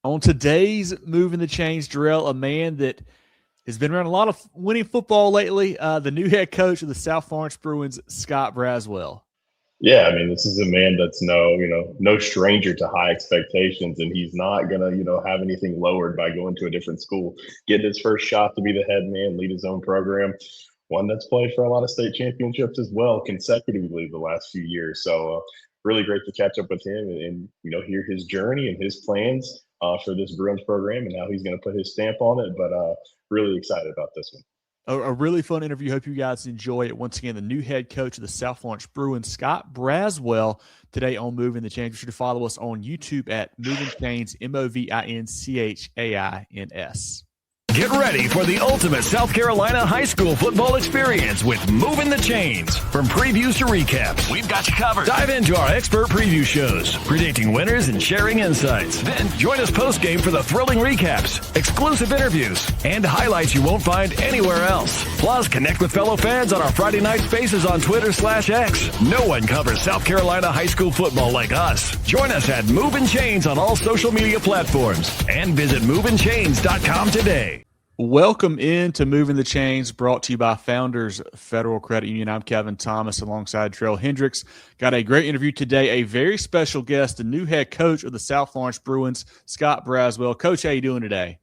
On today's Moving the Chains, Jerel, a man that has been around a lot of winning football lately, the new head coach of the South Florence Bruins, Scott Braswell. Yeah, I mean, this is a man that's no stranger to high expectations, and he's not gonna, have anything lowered by going to a different school. Getting his first shot to be the head man, lead his own program, one that's played for a lot of state championships as well, consecutively the last few years. So, really great to catch up with him and hear his journey and his plans for this Bruins program and how he's going to put his stamp on it. But really excited about this one. A really fun interview. Hope you guys enjoy it. Once again, the new head coach of the South Florence Bruins, Scott Braswell, today on Moving the Chains. Be sure to follow us on YouTube at Movin Chains, MOVINCHAINS. Get ready for the ultimate South Carolina high school football experience with Movin the Chains. From previews to recaps, we've got you covered. Dive into our expert preview shows, predicting winners and sharing insights. Then join us post-game for the thrilling recaps, exclusive interviews, and highlights you won't find anywhere else. Plus, connect with fellow fans on our Friday night spaces on Twitter/X. No one covers South Carolina high school football like us. Join us at Movin Chains on all social media platforms and visit movinchains.com today. Welcome into Moving the Chains, brought to you by Founders Federal Credit Union. I'm Kevin Thomas alongside Jerel Hendricks. Got a great interview today. A very special guest, the new head coach of the South Florence Bruins, Scott Braswell. Coach, how you doing today?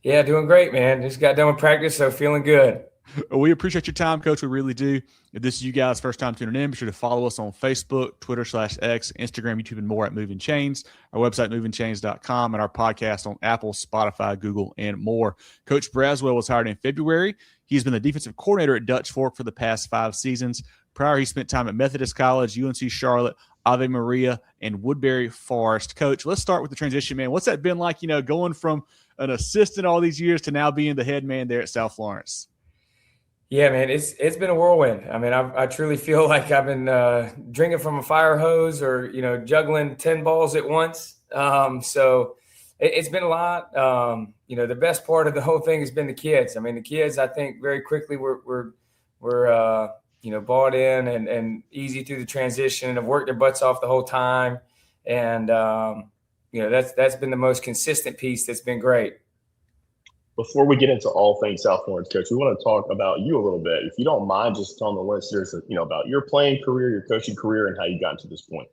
Yeah, doing great, man. Just got done with practice, so feeling good. We appreciate your time, Coach. We really do. If this is you guys' first time tuning in, be sure to follow us on Facebook, Twitter/X, Instagram, YouTube, and more at Movin Chains, our website, movinchains.com, and our podcast on Apple, Spotify, Google, and more. Coach Braswell was hired in February. He's been the defensive coordinator at Dutch Fork for the past 5 seasons. Prior, he spent time at Methodist College, UNC Charlotte, Ave Maria, and Woodbury Forest. Coach, let's start with the transition, man. What's that been like, going from an assistant all these years to now being the head man there at South Florence? Yeah, man, it's been a whirlwind. I mean, I truly feel like I've been drinking from a fire hose or, juggling 10 balls at once. So it's been a lot. The best part of the whole thing has been the kids. I mean, the kids, I think very quickly were bought in and easy through the transition and have worked their butts off the whole time. And, that's been the most consistent piece that's been great. Before we get into all things South Florence, Coach, we want to talk about you a little bit. If you don't mind, just telling the listeners, about your playing career, your coaching career, and how you got to this point.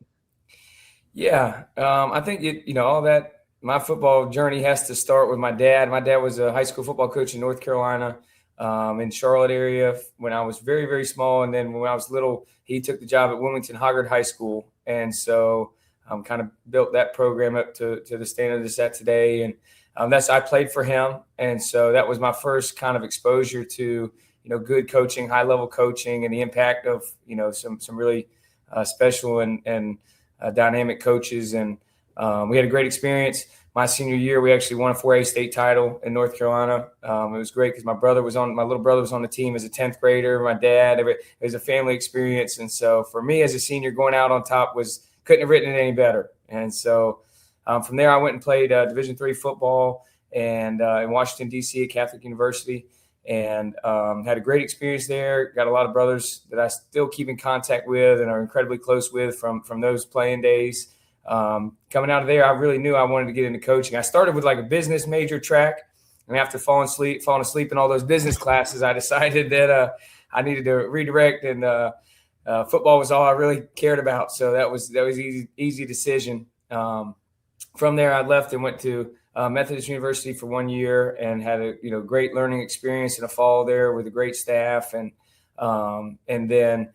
Yeah, I think all that. My football journey has to start with my dad. My dad was a high school football coach in North Carolina, in Charlotte area when I was very, very small, and then when I was little, he took the job at Wilmington Hoggard High School, and so kind of built that program up to the standard it's at today. And I played for him. And so that was my first kind of exposure to, good coaching, high level coaching, and the impact of, some really special and dynamic coaches. And we had a great experience. My senior year, we actually won a 4A state title in North Carolina. It was great because my little brother was on the team as a 10th grader. My dad, it was a family experience. And so for me as a senior, going out on top couldn't have written it any better. And so from there, I went and played Division III football and in Washington, D.C. at Catholic University, and had a great experience there. Got a lot of brothers that I still keep in contact with and are incredibly close with from those playing days. Coming out of there, I really knew I wanted to get into coaching. I started with like a business major track, and after falling asleep in all those business classes, I decided that I needed to redirect, and football was all I really cared about. So that was easy decision. From there, I left and went to Methodist University for 1 year and had a great learning experience in a fall there with a great staff, and then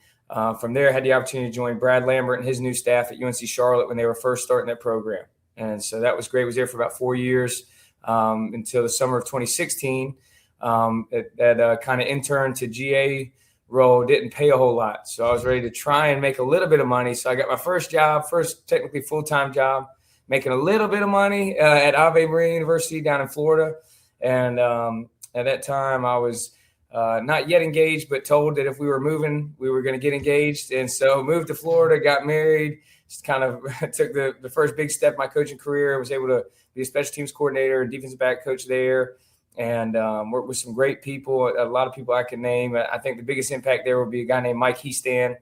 from there I had the opportunity to join Brad Lambert and his new staff at UNC Charlotte when they were first starting that program, and so that was great. I was there for about 4 years until the summer of 2016. That kind of intern to GA role didn't pay a whole lot, so I was ready to try and make a little bit of money. So I got my first technically full-time job, making a little bit of money at Ave Maria University down in Florida. And at that time, I was not yet engaged, but told that if we were moving, we were going to get engaged. And so moved to Florida, got married, just kind of took the first big step in my coaching career. I was able to be a special teams coordinator and defensive back coach there, and worked with some great people, a lot of people I can name. I think the biggest impact there would be a guy named Mike Heastan,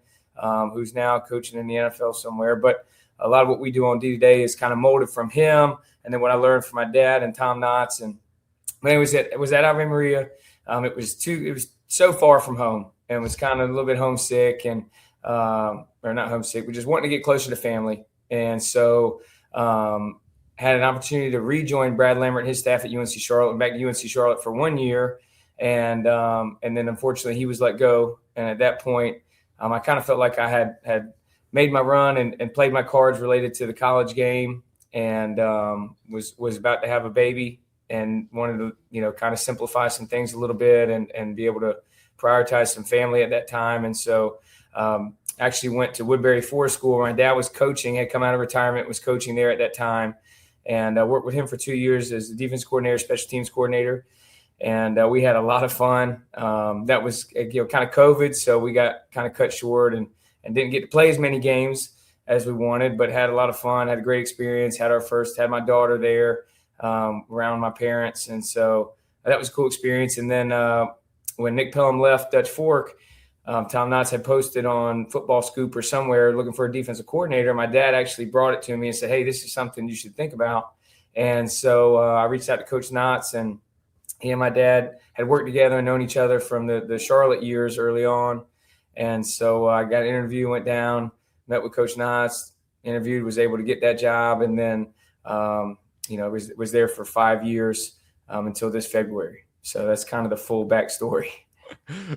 who's now coaching in the NFL somewhere. But a lot of what we do on day-to-day is kind of molded from him. And then what I learned from my dad and Tom Knotts. And when it was at Ave Maria, it was so far from home and was kind of a little bit homesick or not homesick, but just wanting to get closer to family. And so had an opportunity to rejoin Brad Lambert and his staff at UNC Charlotte, and back to UNC Charlotte for 1 year. And then unfortunately he was let go. And at that point, I kind of felt like I had made my run and played my cards related to the college game, and was about to have a baby and wanted to, kind of simplify some things a little bit and be able to prioritize some family at that time. And so actually went to Woodbury Forest School where my dad was coaching, had come out of retirement, was coaching there at that time. And I worked with him for 2 years as the defense coordinator, special teams coordinator. And we had a lot of fun. That was kind of COVID, so we got kind of cut short and didn't get to play as many games as we wanted, but had a lot of fun, had a great experience, had my daughter there around my parents. And so that was a cool experience. And then when Nick Pelham left Dutch Fork, Tom Knotts had posted on Football Scoop or somewhere looking for a defensive coordinator. My dad actually brought it to me and said, hey, this is something you should think about. And so I reached out to Coach Knotts, and he and my dad had worked together and known each other from the Charlotte years early on. And so I got an interview, went down, met with Coach Knotts, interviewed, was able to get that job. And then, was there for 5 years until this February. So that's kind of the full backstory.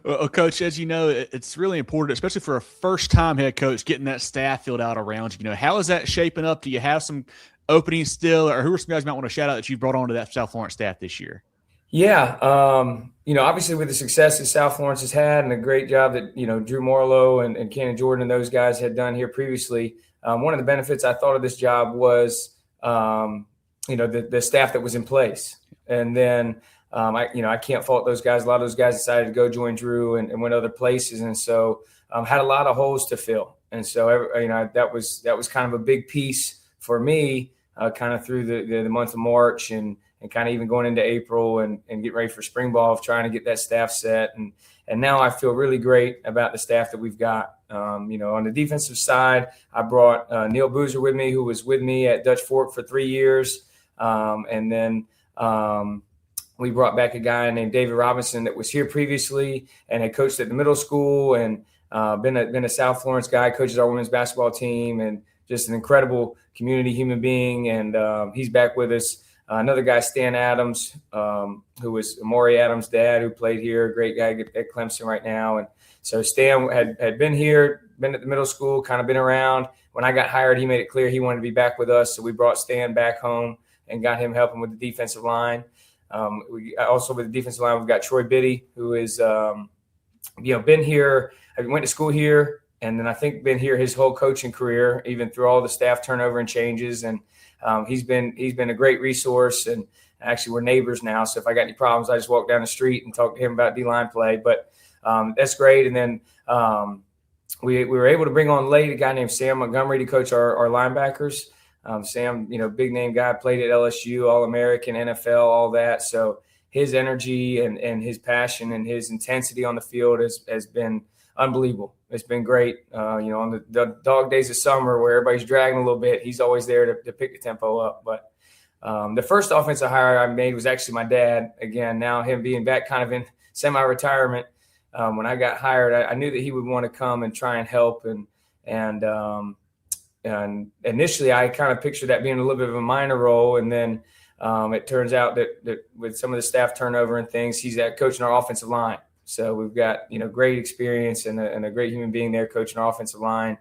Well, Coach, as you know, it's really important, especially for a first-time head coach, getting that staff filled out around you. How is that shaping up? Do you have some openings still, or who are some guys you might want to shout out that you brought onto that South Florence staff this year? Yeah. Obviously with the success that South Florence has had and the great job that, Drew Morlow and Cannon Jordan and those guys had done here previously, one of the benefits I thought of this job was, the staff that was in place. And then, I can't fault those guys. A lot of those guys decided to go join Drew and went other places. And so had a lot of holes to fill. And so, that was kind of a big piece for me kind of through the month of March and kind of even going into April and get ready for spring ball of trying to get that staff set. And now I feel really great about the staff that we've got. On the defensive side, I brought Neil Boozer with me, who was with me at Dutch Fork for 3 years. And then we brought back a guy named David Robinson that was here previously and had coached at the middle school and been a South Florence guy, coaches our women's basketball team, and just an incredible community human being. And he's back with us. Another guy, Stan Adams, who was Amari Adams' dad, who played here, a great guy at Clemson right now. And so Stan had been here, been at the middle school, kind of been around. When I got hired, he made it clear he wanted to be back with us. So we brought Stan back home and got him helping with the defensive line. Also with the defensive line, we've got Troy Biddy, who is, been here. I went to school here, and then I think been here his whole coaching career, even through all the staff turnover and changes. And he's been a great resource, and actually we're neighbors now. So if I got any problems, I just walk down the street and talk to him about D-line play. But that's great. And then we were able to bring on late a guy named Sam Montgomery to coach our linebackers. Sam, big name guy, played at LSU, All-American, NFL, all that. So his energy and his passion and his intensity on the field has been unbelievable. It's been great. On the dog days of summer where everybody's dragging a little bit, he's always there to pick the tempo up. But the first offensive hire I made was actually my dad. Again, now him being back kind of in semi-retirement, when I got hired, I knew that he would want to come and try and help. And initially I kind of pictured that being a little bit of a minor role. And then it turns out that with some of the staff turnover and things, he's coaching our offensive line. So we've got, great experience and a great human being there coaching our offensive line.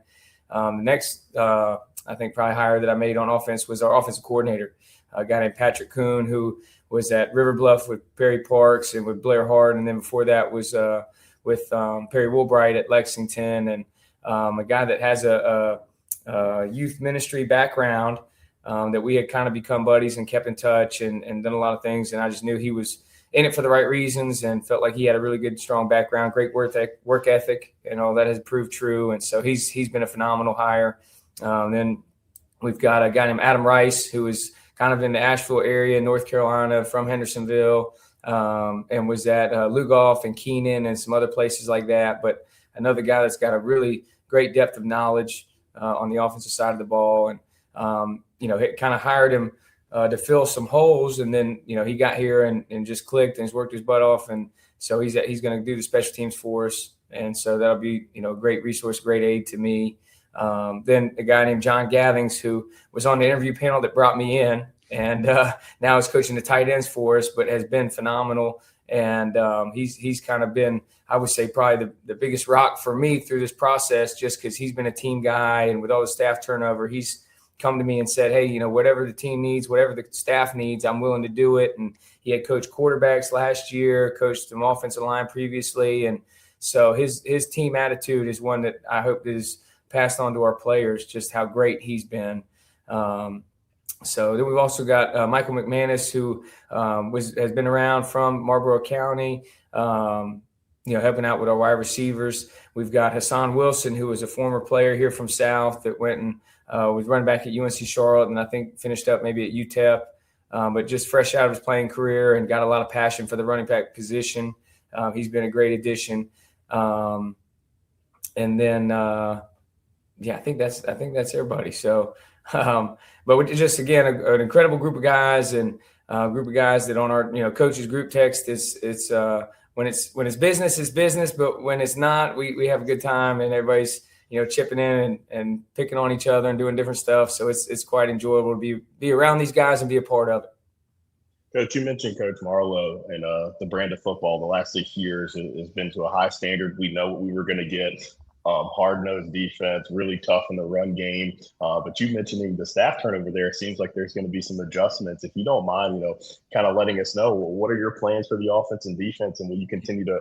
The next, I think probably hire that I made on offense was our offensive coordinator, a guy named Patrick Kuhn, who was at River Bluff with Perry Parks and with Blair Hart. And then before that was with Perry Woolbright at Lexington, and a guy that has a youth ministry background that we had kind of become buddies and kept in touch and done a lot of things. And I just knew he was in it for the right reasons and felt like he had a really good, strong background, great work ethic, and all that has proved true. And so he's been a phenomenal hire. Then we've got a guy named Adam Rice, who is kind of in the Asheville area, North Carolina, from Hendersonville, and was at Lugoff and Keenan and some other places like that. But another guy that's got a really great depth of knowledge on the offensive side of the ball. And, it kind of hired him to fill some holes. And then, he got here and just clicked and he's worked his butt off. And so he's going to do the special teams for us. And so that'll be, a great resource, great aid to me. Then a guy named John Gathings, who was on the interview panel that brought me in, and now is coaching the tight ends for us, but has been phenomenal. And he's kind of been, I would say, probably the biggest rock for me through this process, just because he's been a team guy. And with all the staff turnover, he's come to me and said, hey, whatever the team needs, whatever the staff needs, I'm willing to do it. And he had coached quarterbacks last year, coached some offensive line previously. And so his team attitude is one that I hope is passed on to our players, just how great he's been. So then we've also got Michael McManus, who has been around from Marlboro County, helping out with our wide receivers. We've got Hassan Wilson, who was a former player here from South that went and was running back at UNC Charlotte, and I think finished up maybe at UTEP, but just fresh out of his playing career and got a lot of passion for the running back position. He's been a great addition. And then, I think that's everybody. So, but we're just, again, an incredible group of guys, and a group of guys that on our, coaches group text, it's when it's business, it's business, but when it's not, we have a good time, and everybody's, chipping in and picking on each other and doing different stuff. So it's quite enjoyable to be around these guys and be a part of it. Coach, you mentioned Coach Marlowe, and the brand of football the last 6 years has been to a high standard. We know what we were going to get. Hard-nosed defense, really tough in the run game. But you mentioning the staff turnover there, it seems like there's going to be some adjustments. If you don't mind, kind of letting us know, what are your plans for the offense and defense, and will you continue to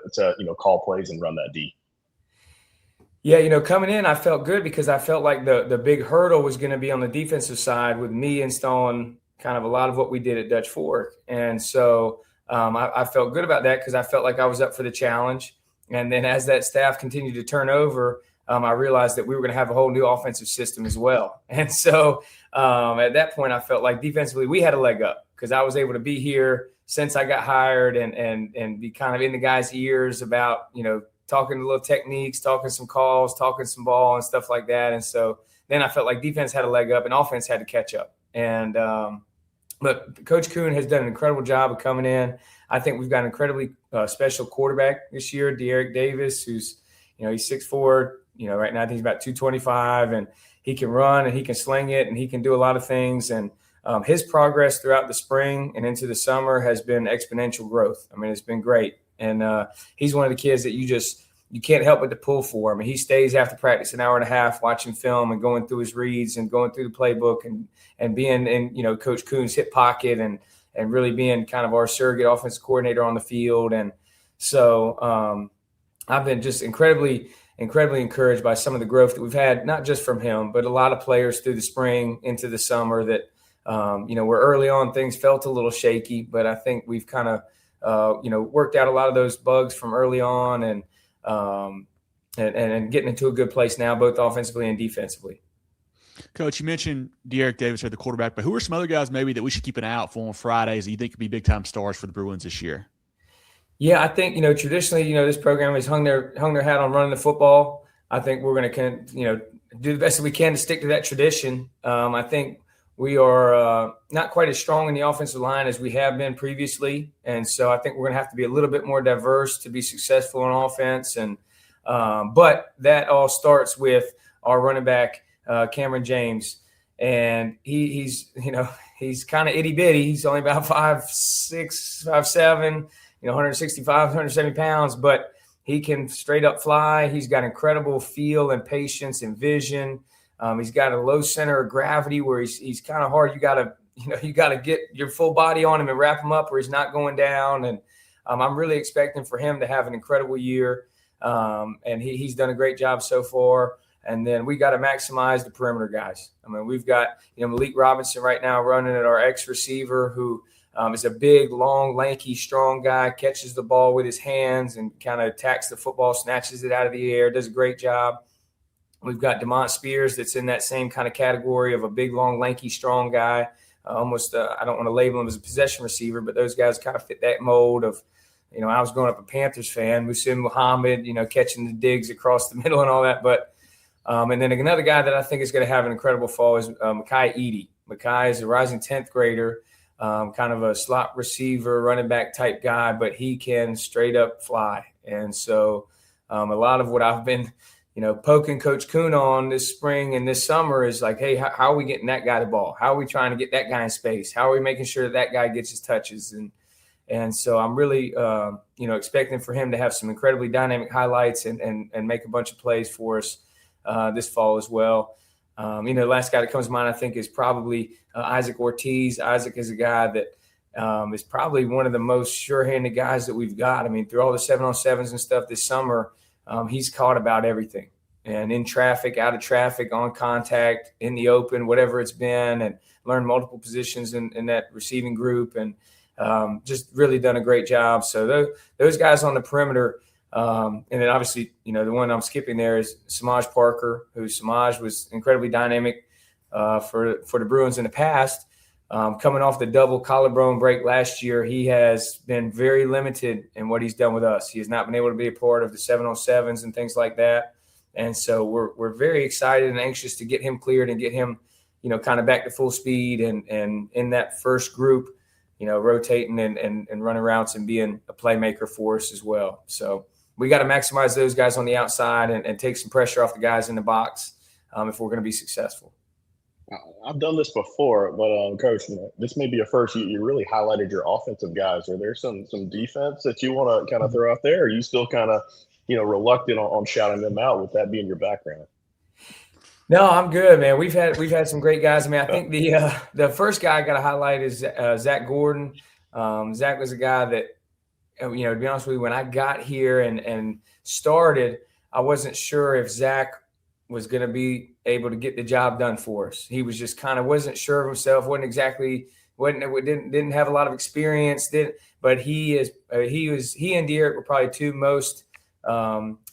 call plays and run that D? Yeah, coming in, I felt good because I felt like the big hurdle was going to be on the defensive side with me installing kind of a lot of what we did at Dutch Fork. And so I felt good about that because I felt like I was up for the challenge. And then as that staff continued to turn over, I realized that we were going to have a whole new offensive system as well. And so at that point, I felt like defensively we had a leg up because I was able to be here since I got hired and be kind of in the guys' ears about, talking a little techniques, talking some calls, talking some ball and stuff like that. And so then I felt like defense had a leg up and offense had to catch up. And but Coach Kuhn has done an incredible job of coming in. I think we've got an incredibly special quarterback this year, Derek Davis, who's, he's 6'4", right now I think he's about 225, and he can run and he can sling it and he can do a lot of things. And his progress throughout the spring and into the summer has been exponential growth. I mean, it's been great. And he's one of the kids that you can't help but to pull for him. And he stays after practice an hour and a half watching film and going through his reads and going through the playbook and being in, Coach Kuhn's hip pocket and really being kind of our surrogate offensive coordinator on the field. And so I've been just incredibly encouraged by some of the growth that we've had, not just from him, but a lot of players through the spring into the summer that, where early on things felt a little shaky, but I think we've kind of, worked out a lot of those bugs from early on and getting into a good place now, both offensively and defensively. Coach, you mentioned Derek Davis at the quarterback, but who are some other guys maybe that we should keep an eye out for on Fridays that you think could be big-time stars for the Bruins this year? Yeah, I think, traditionally, this program has hung their hat on running the football. I think we're going to, do the best that we can to stick to that tradition. I think we are not quite as strong in the offensive line as we have been previously. And so I think we're going to have to be a little bit more diverse to be successful on offense. And but that all starts with our running back, Cameron James. And he's kind of itty bitty. He's only about 5'6", 5'7", 165, 170 pounds, but he can straight up fly. He's got incredible feel and patience and vision. He's got a low center of gravity where he's kind of hard. You got to get your full body on him and wrap him up where he's not going down. And I'm really expecting for him to have an incredible year. And he's done a great job so far. And then we got to maximize the perimeter guys. I mean, we've got, Malik Robinson right now running at our X receiver who is a big, long, lanky, strong guy, catches the ball with his hands and kind of attacks the football, snatches it out of the air, does a great job. We've got DeMont Spears that's in that same kind of category of a big, long, lanky, strong guy. Almost, I don't want to label him as a possession receiver, but those guys kind of fit that mold of, I was growing up a Panthers fan, Musim Muhammad, catching the digs across the middle and all that. But And then another guy that I think is going to have an incredible fall is Mekhi Eady. Mekhi is a rising 10th grader, kind of a slot receiver, running back type guy, but he can straight up fly. And so a lot of what I've been, poking Coach CONA on this spring and this summer is like, hey, how are we getting that guy the ball? How are we trying to get that guy in space? How are we making sure that guy gets his touches? And so I'm really, expecting for him to have some incredibly dynamic highlights and make a bunch of plays for us this fall as well. The last guy that comes to mind, I think, is probably Isaac Ortiz. Isaac is a guy that is probably one of the most sure-handed guys that we've got. I mean, through all the 7-on-7s and stuff this summer, he's caught about everything. And in traffic, out of traffic, on contact, in the open, whatever it's been, and learned multiple positions in that receiving group, and just really done a great job. So those guys on the perimeter, and then obviously, the one I'm skipping there is Samaj Parker, Samaj was incredibly dynamic for the Bruins in the past. Coming off the double collarbone break last year, he has been very limited in what he's done with us. He has not been able to be a part of the 7-on-7s and things like that. And so we're very excited and anxious to get him cleared and get him, kind of back to full speed and in that first group, rotating and running routes and being a playmaker for us as well. So we got to maximize those guys on the outside and take some pressure off the guys in the box if we're going to be successful. I've done this before, but Coach, this may be a first. You really highlighted your offensive guys. Are there some defense that you want to kind of throw out there? Or are you still kind of, reluctant on shouting them out with that being your background? No, I'm good, man. We've had some great guys. I mean, I think the first guy I got to highlight is Zach Gordon. Zach was a guy that, to be honest with you, when I got here and started, I wasn't sure if Zach was going to be able to get the job done for us. He was just kind of wasn't sure of himself, didn't have a lot of experience, but he and Derek were probably two most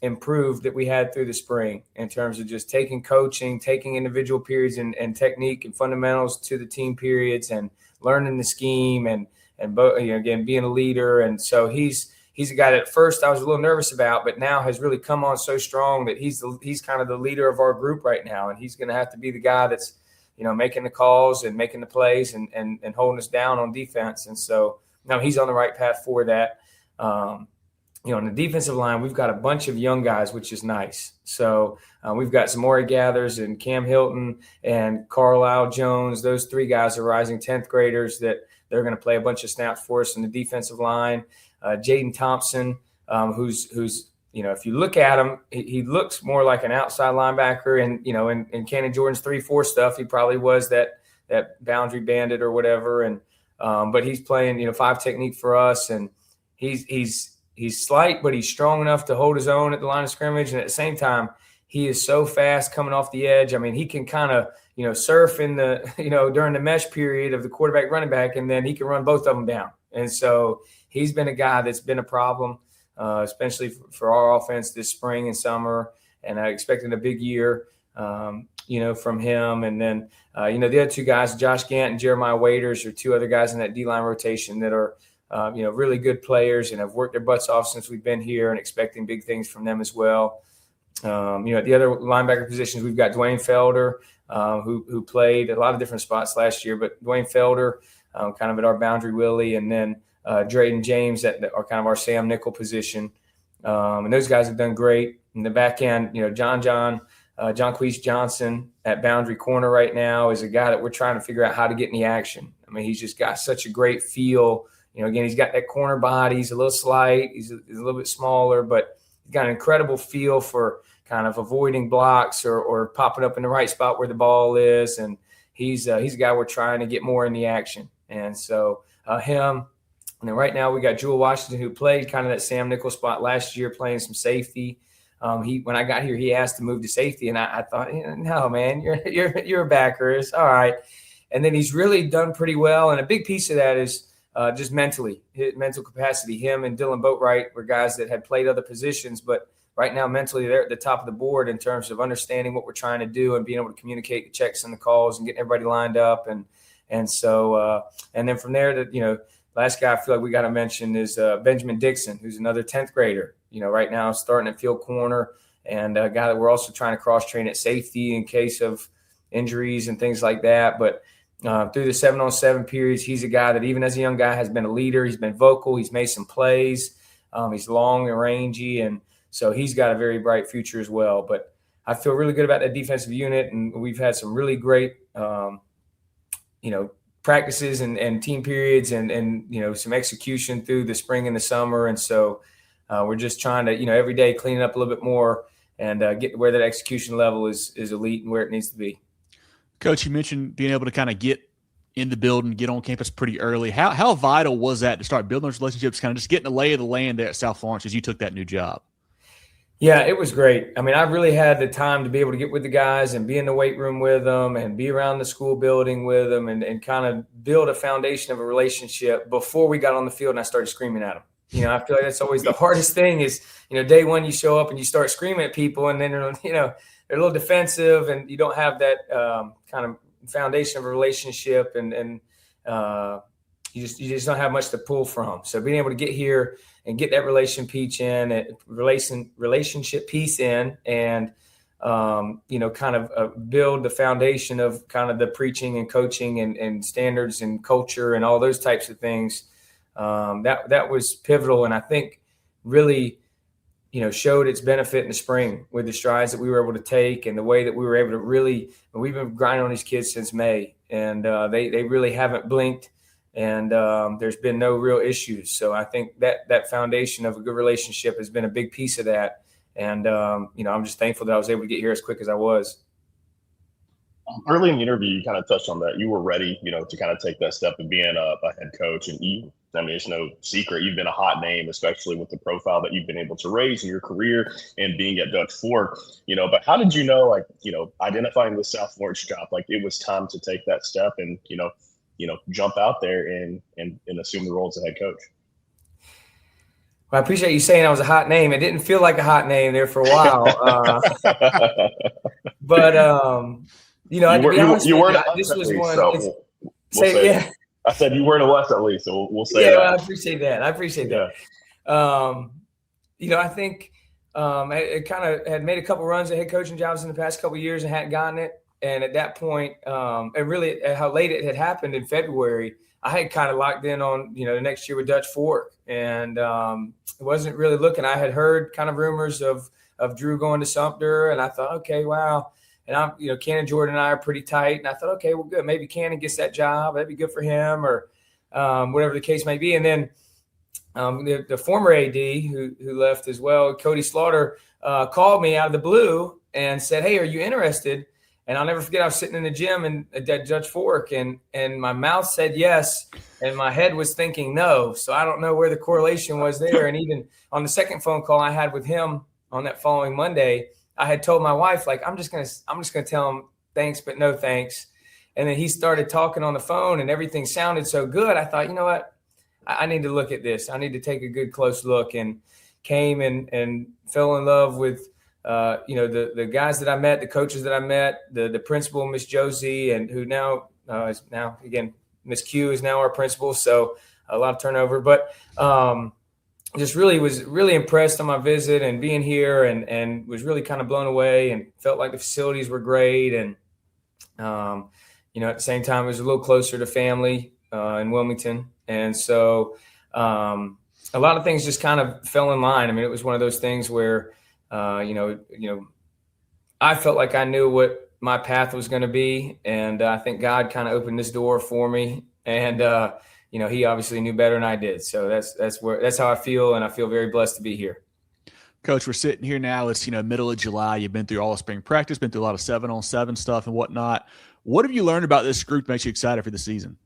improved that we had through the spring in terms of just taking coaching, taking individual periods and technique and fundamentals to the team periods and learning the scheme and again, being a leader. And so he's a guy that at first I was a little nervous about, but now has really come on so strong that he's kind of the leader of our group right now. And he's going to have to be the guy that's, making the calls and making the plays and holding us down on defense. And so now he's on the right path for that. On the defensive line, we've got a bunch of young guys, which is nice. So we've got Samori Gathers and Cam Hilton and Carlisle Jones. Those three guys are rising 10th graders that they're going to play a bunch of snaps for us in the defensive line. Jaden Thompson, who's if you look at him, he looks more like an outside linebacker. And, in Cannon Jordan's 3-4 stuff, he probably was that boundary bandit or whatever. And but he's playing, 5 technique for us. And he's slight, but he's strong enough to hold his own at the line of scrimmage. And at the same time, he is so fast coming off the edge. I mean, he can kind of, surf in the, during the mesh period of the quarterback running back, and then he can run both of them down. And so he's been a guy that's been a problem, especially for our offense this spring and summer. And I expected a big year, from him. And then, the other two guys, Josh Gant and Jeremiah Waiters, are two other guys in that D-line rotation that are, really good players and have worked their butts off since we've been here, and expecting big things from them as well. At the other linebacker positions, we've got Dwayne Felder, who played a lot of different spots last year, but Dwayne Felder, kind of at our boundary Willie, and then Drayden James at our kind of our Sam Nickel position. And those guys have done great. In the back end, John Queese Johnson at boundary corner right now is a guy that we're trying to figure out how to get in the action. I mean, he's just got such a great feel. Again, he's got that corner body. He's a little slight. He's a little bit smaller, but he's got an incredible feel for kind of avoiding blocks or popping up in the right spot where the ball is. And he's a guy we're trying to get more in the action. And so him. And then right now we got Jewel Washington, who played kind of that Sam Nickel spot last year, playing some safety. When I got here, he asked to move to safety, and I thought, no, man, you're a backer. It's all right. And then he's really done pretty well. And a big piece of that is just mentally, his mental capacity. Him and Dylan Boatwright were guys that had played other positions, but right now mentally they're at the top of the board in terms of understanding what we're trying to do and being able to communicate the checks and the calls and getting everybody lined up. And so and then from there, last guy I feel like we got to mention is Benjamin Dixon, who's another 10th grader. Right now starting at field corner and a guy that we're also trying to cross-train at safety in case of injuries and things like that. But through the 7-on-7 periods, he's a guy that even as a young guy has been a leader. He's been vocal. He's made some plays. He's long and rangy, and so he's got a very bright future as well. But I feel really good about that defensive unit, and we've had some really great, practices and team periods and some execution through the spring and the summer. And so we're just trying to, every day clean it up a little bit more and get to where that execution level is elite and where it needs to be. Coach, you mentioned being able to kind of get in the building, get on campus pretty early. How vital was that to start building those relationships, kind of just getting a lay of the land there at South Florence as you took that new job? Yeah, it was great. I mean, I really had the time to be able to get with the guys and be in the weight room with them and be around the school building with them and kind of build a foundation of a relationship before we got on the field and I started screaming at them. I feel like that's always the hardest thing is, day one you show up and you start screaming at people and then, they're a little defensive and you don't have that kind of foundation of a relationship and you just don't have much to pull from. So being able to get here and get that relationship piece in and, kind of build the foundation of kind of the preaching and coaching and standards and culture and all those types of things. That was pivotal. And I think really, showed its benefit in the spring with the strides that we were able to take and the way that we were able to really, we've been grinding on these kids since May and they really haven't blinked. And there's been no real issues. So I think that foundation of a good relationship has been a big piece of that. And, I'm just thankful that I was able to get here as quick as I was. Early in the interview, you kind of touched on that. You were ready, to kind of take that step of being a head coach. And it's no secret. You've been a hot name, especially with the profile that you've been able to raise in your career and being at Dutch Fork, but how did you know, identifying the South Florence job, it was time to take that step and, jump out there and assume the role as a head coach? Well, I appreciate you saying I was a hot name. It didn't feel like a hot name there for a while. You weren't. This was one. So yeah. I said you weren't a West at least, so we'll say. Yeah, I appreciate that. I think I kind of had made a couple runs at head coaching jobs in the past couple of years and hadn't gotten it. And at that point, and really at how late it had happened in February, I had kind of locked in on, the next year with Dutch Fork and wasn't really looking. I had heard kind of rumors of Drew going to Sumter and I thought, okay, wow. And I'm, Cannon Jordan and I are pretty tight. And I thought, okay, well, good. Maybe Cannon gets that job. That'd be good for him or whatever the case may be. And then the former AD who left as well, Cody Slaughter, called me out of the blue and said, hey, are you interested? And I'll never forget, I was sitting in the gym at Dutch Fork and my mouth said yes. And my head was thinking no. So I don't know where the correlation was there. And even on the second phone call I had with him on that following Monday, I had told my wife, I'm just going to tell him thanks, but no thanks. And then he started talking on the phone and everything sounded so good. I thought, you know what? I need to look at this. I need to take a good close look and came and fell in love with, the guys that I met, the coaches that I met, the principal, Miss Josie, and who now is now, again, Miss Q is now our principal. So a lot of turnover, but just really was really impressed on my visit and being here and was really kind of blown away and felt like the facilities were great. And, at the same time, it was a little closer to family in Wilmington. And so a lot of things just kind of fell in line. I mean, it was one of those things where, I felt like I knew what my path was going to be. And I think God kind of opened this door for me. And, he obviously knew better than I did. So that's how I feel. And I feel very blessed to be here. Coach, we're sitting here now. It's, middle of July. You've been through all of spring practice, been through a lot of 7-on-7 stuff and whatnot. What have you learned about this group that makes you excited for the season?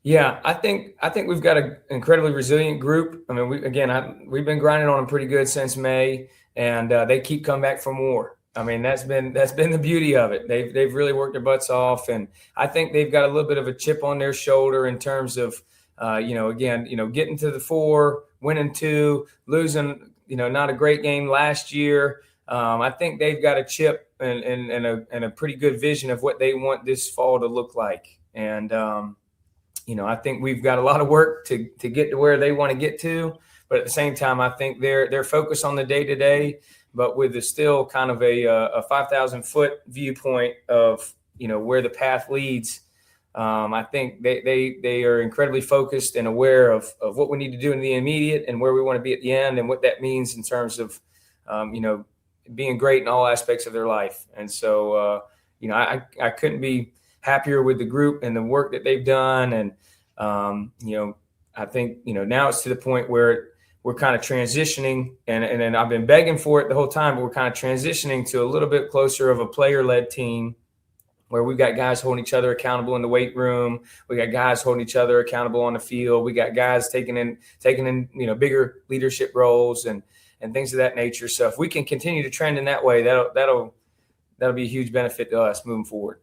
Yeah, I think we've got an incredibly resilient group. I mean, we've been grinding on them pretty good since May, and they keep coming back for more. I mean, that's been the beauty of it. They've really worked their butts off, and I think they've got a little bit of a chip on their shoulder in terms of, getting to the 4, winning 2, losing, not a great game last year. I think they've got a chip and a pretty good vision of what they want this fall to look like, and I think we've got a lot of work to get to where they want to get to. But at the same time, I think their focus on the day-to-day but with the still kind of a 5,000 foot viewpoint of, where the path leads. I think they are incredibly focused and aware of what we need to do in the immediate and where we want to be at the end and what that means in terms of, being great in all aspects of their life. And so, I couldn't be happier with the group and the work that they've done. And, I think, now it's to the point where we're kind of transitioning and I've been begging for it the whole time, but we're kind of transitioning to a little bit closer of a player-led team where we've got guys holding each other accountable in the weight room. We got guys holding each other accountable on the field. We got guys taking in, bigger leadership roles and things of that nature. So if we can continue to trend in that way, that'll be a huge benefit to us moving forward.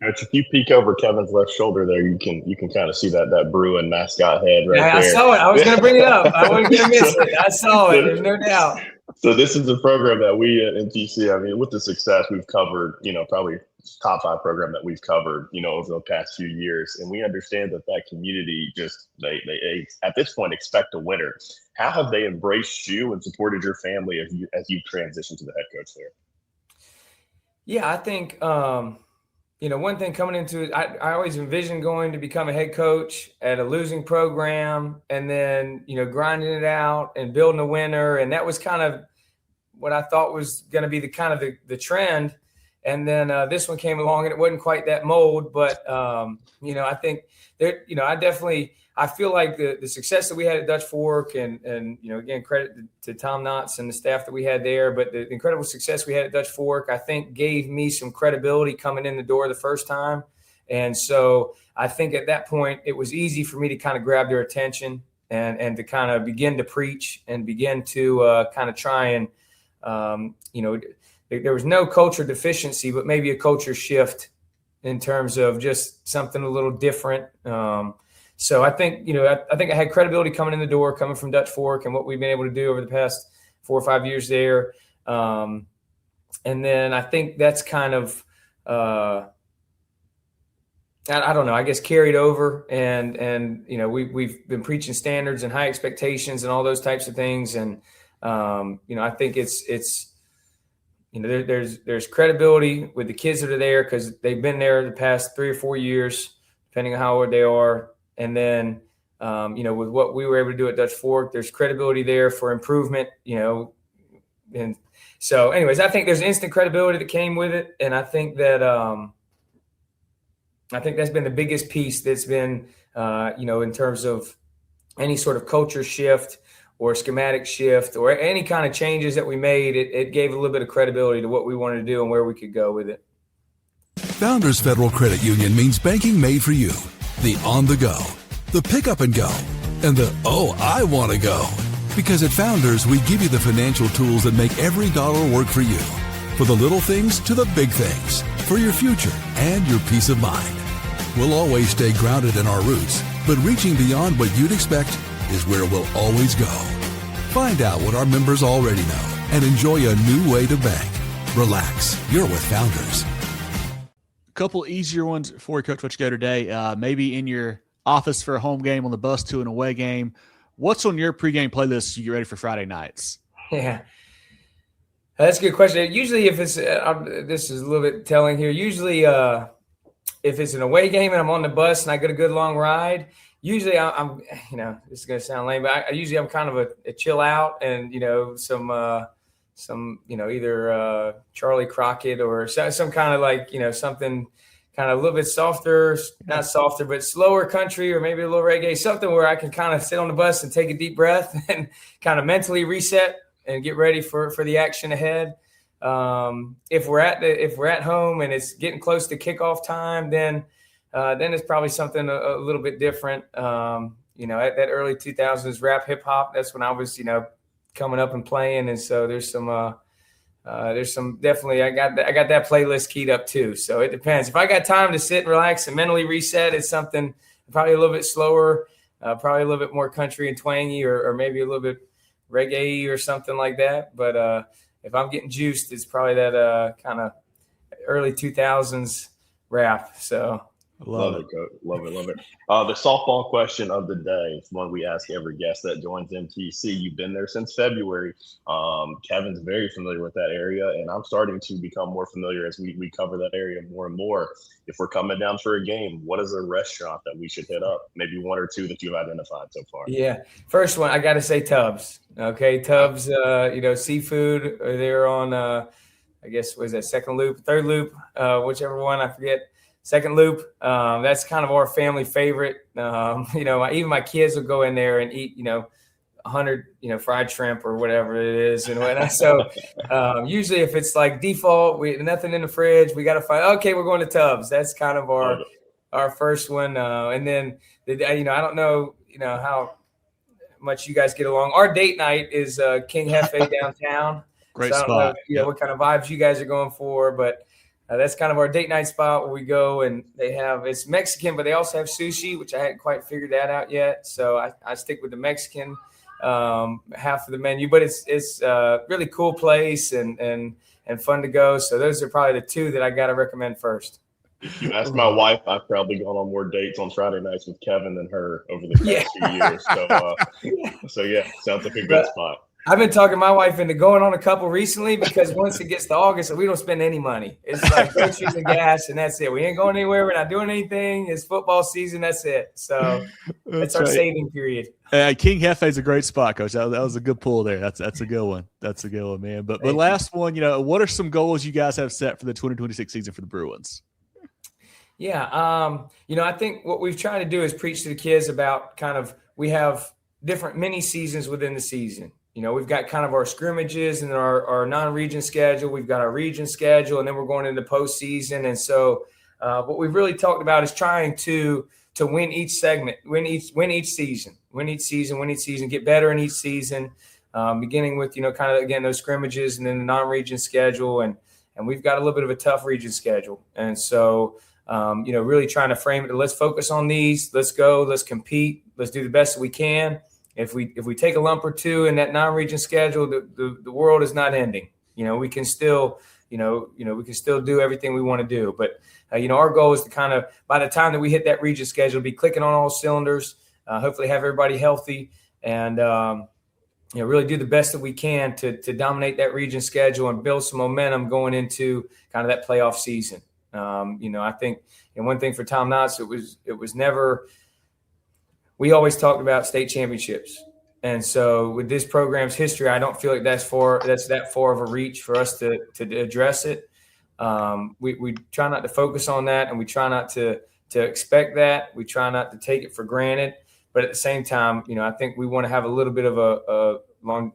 If you peek over Kevin's left shoulder there, you can kind of see that Bruin mascot head right there. I saw it. I was going to bring it up. I wasn't going to miss it. I saw it. There's no doubt. So this is a program that we at NTC, with the success we've covered, probably top 5 program that we've covered, over the past few years. And we understand that community just, they at this point expect a winner. How have they embraced you and supported your family as you transition to the head coach there? Yeah, I think, one thing coming into it, I always envisioned going to become a head coach at a losing program and then, grinding it out and building a winner. And that was kind of what I thought was going to be the trend. And then this one came along and it wasn't quite that mold. But, I think there, I feel like the success that we had at Dutch Fork and again, credit to Tom Knotts and the staff that we had there, but the incredible success we had at Dutch Fork, I think gave me some credibility coming in the door the first time. And so I think at that point, it was easy for me to kind of grab their attention and to kind of begin to preach and begin to kind of try and, there was no culture deficiency, but maybe a culture shift in terms of just something a little different. So I think, I think I had credibility coming in the door, coming from Dutch Fork and what we've been able to do over the past 4 or 5 years there. And then I think that's kind of, I don't know, I guess carried over and we've been preaching standards and high expectations and all those types of things. And, I think it's, there's credibility with the kids that are there because they've been there the past 3 or 4 years, depending on how old they are. And then, with what we were able to do at Dutch Fork, there's credibility there for improvement, And so anyways, I think there's instant credibility that came with it. And I think that, I think that's been the biggest piece that's been, in terms of any sort of culture shift or schematic shift or any kind of changes that we made, it gave a little bit of credibility to what we wanted to do and where we could go with it. Founders Federal Credit Union means banking made for you. The on the go, the pick up and go, and the I want to go. Because at Founders, we give you the financial tools that make every dollar work for you. For the little things to the big things. For your future and your peace of mind. We'll always stay grounded in our roots, but reaching beyond what you'd expect is where we'll always go. Find out what our members already know and enjoy a new way to bank. Relax, you're with Founders. Couple easier ones before we coach what you go today. Maybe in your office for a home game, on the bus to an away game. What's on your pregame playlist to get ready for Friday nights? Yeah, that's a good question. Usually if it's this is a little bit telling here. Usually if it's an away game and I'm on the bus and I get a good long ride, usually I'm this is going to sound lame, but I'm kind of a chill out and, some either Charlie Crockett or some kind of like, something kind of a little bit softer, not softer, but slower country or maybe a little reggae, something where I can kind of sit on the bus and take a deep breath and kind of mentally reset and get ready for the action ahead. If we're at home and it's getting close to kickoff time, then it's probably something a little bit different. At that early 2000s rap hip hop, that's when I was, coming up and playing. And so there's some definitely, I got that playlist keyed up too. So it depends. If I got time to sit and relax and mentally reset, it's something probably a little bit slower, probably a little bit more country and twangy or maybe a little bit reggae or something like that. But if I'm getting juiced, it's probably that kind of early 2000s rap. So Love it, Coach. Love it, love it. The softball question of the day is one we ask every guest that joins MTC. You've been there since February. Kevin's very familiar with that area, and I'm starting to become more familiar as we cover that area more and more. If we're coming down for a game, what is a restaurant that we should hit up? Maybe one or two that you've identified so far. Yeah. First one, I got to say Tubbs. Okay, Tubbs, seafood. They're on, I guess, was that second loop, third loop, whichever one, I forget. Second loop, that's kind of our family favorite. Even my kids will go in there and eat, 100, fried shrimp or whatever it is. And so usually if it's like default, nothing in the fridge, we got to find, okay, we're going to Tubbs. That's kind of our first one. And then, I don't know, how much you guys get along. Our date night is King Hefe downtown. Great so spot. What kind of vibes you guys are going for, but that's kind of our date night spot where we go, and it's Mexican, but they also have sushi, which I hadn't quite figured that out yet. So I stick with the Mexican half of the menu, but it's a really cool place and fun to go. So those are probably the two that I got to recommend first. If you ask my wife, I've probably gone on more dates on Friday nights with Kevin than her over the past 2 years. So yeah, sounds like a good spot. I've been talking my wife into going on a couple recently because once it gets to August, we don't spend any money. It's like groceries and gas, and that's it. We ain't going anywhere. We're not doing anything. It's football season. That's it. So that's our saving period. King Hefe is a great spot, Coach. That was a good pull there. That's a good one. That's a good one, man. But last one, what are some goals you guys have set for the 2026 season for the Bruins? Yeah, I think what we've tried to do is preach to the kids about we have different mini seasons within the season. We've got kind of our scrimmages and our non-region schedule. We've got our region schedule, and then we're going into postseason. And so what we've really talked about is trying to win each segment, win each season, get better in each season, beginning with, kind of, again, those scrimmages and then the non-region schedule. And we've got a little bit of a tough region schedule. And so, really trying to frame it. Let's focus on these. Let's go. Let's compete. Let's do the best that we can. If we take a lump or two in that non-region schedule, the world is not ending. We can still, we can still do everything we want to do. But, our goal is to kind of, by the time that we hit that region schedule, be clicking on all cylinders, hopefully have everybody healthy and, really do the best that we can to dominate that region schedule and build some momentum going into kind of that playoff season. I think, and one thing for Tom Knotts, it was never – we always talked about state championships. And so with this program's history, I don't feel like that's that far of a reach for us to address it. We try not to focus on that, and we try not to expect that. We try not to take it for granted. But at the same time, I think we want to have a little bit of a long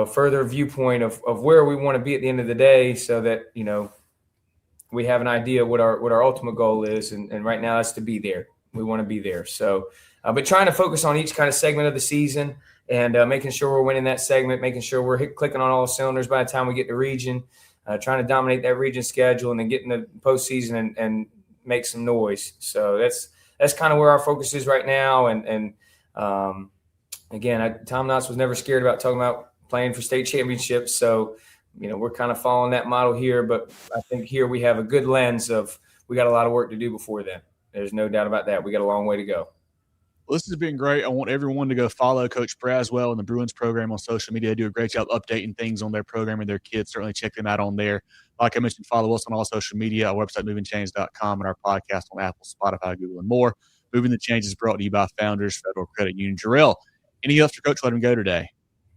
further viewpoint of where we want to be at the end of the day so that, we have an idea what our ultimate goal is. And right now that's to be there. We want to be there. So, but trying to focus on each kind of segment of the season and making sure we're winning that segment, making sure we're clicking on all cylinders by the time we get to region, trying to dominate that region schedule and then get in the postseason and make some noise. So that's kind of where our focus is right now. And again, Tom Knotts was never scared about talking about playing for state championships. So, we're kind of following that model here, but I think here we have a good lens of we got a lot of work to do before then. There's no doubt about that. We got a long way to go. Well, this has been great. I want everyone to go follow Coach Braswell and the Bruins program on social media. They do a great job updating things on their program and their kids. Certainly check them out on there. Like I mentioned, follow us on all social media, our website, movinchange.com, and our podcast on Apple, Spotify, Google, and more. Moving the Change is brought to you by Founders Federal Credit Union. Jerel, any else for Coach? Let him go today.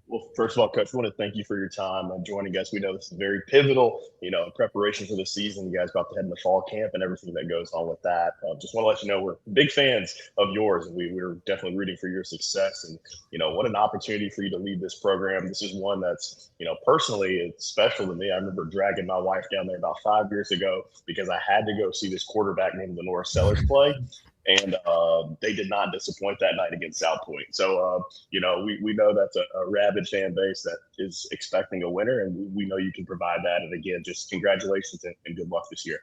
Well, first of all, Coach, I want to thank you for your time and joining us. We know this is very pivotal, in preparation for the season. You guys about to head into fall camp and everything that goes on with that. Just want to let you know we're big fans of yours, and we're definitely rooting for your success. And, what an opportunity for you to lead this program. This is one that's, personally, it's special to me. I remember dragging my wife down there about 5 years ago because I had to go see this quarterback named Lenore Sellers play. And they did not disappoint that night against South Point. So, we know that's a rabid fan base that is expecting a winner, and we know you can provide that. And again, just congratulations and good luck this year.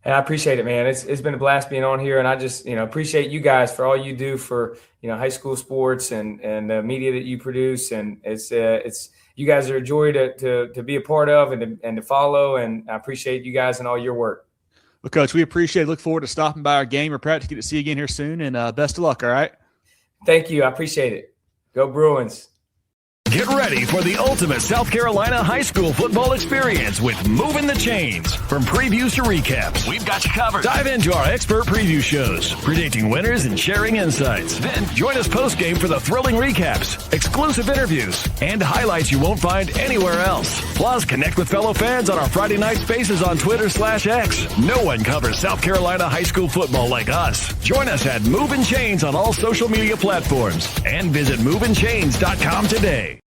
And I appreciate it, man. It's been a blast being on here, and I just appreciate you guys for all you do for high school sports and the media that you produce. And it's you guys are a joy to be a part of and to follow. And I appreciate you guys and all your work. Well, Coach, we appreciate it. Look forward to stopping by our game or practice. Get to see you again here soon, and best of luck, all right? Thank you. I appreciate it. Go Bruins. Get ready for the ultimate South Carolina high school football experience with Movin the Chains. From previews to recaps, we've got you covered. Dive into our expert preview shows, predicting winners and sharing insights. Then join us post-game for the thrilling recaps, exclusive interviews, and highlights you won't find anywhere else. Plus, connect with fellow fans on our Friday night spaces on Twitter/X. No one covers South Carolina high school football like us. Join us at Movin Chains on all social media platforms and visit movinchains.com today.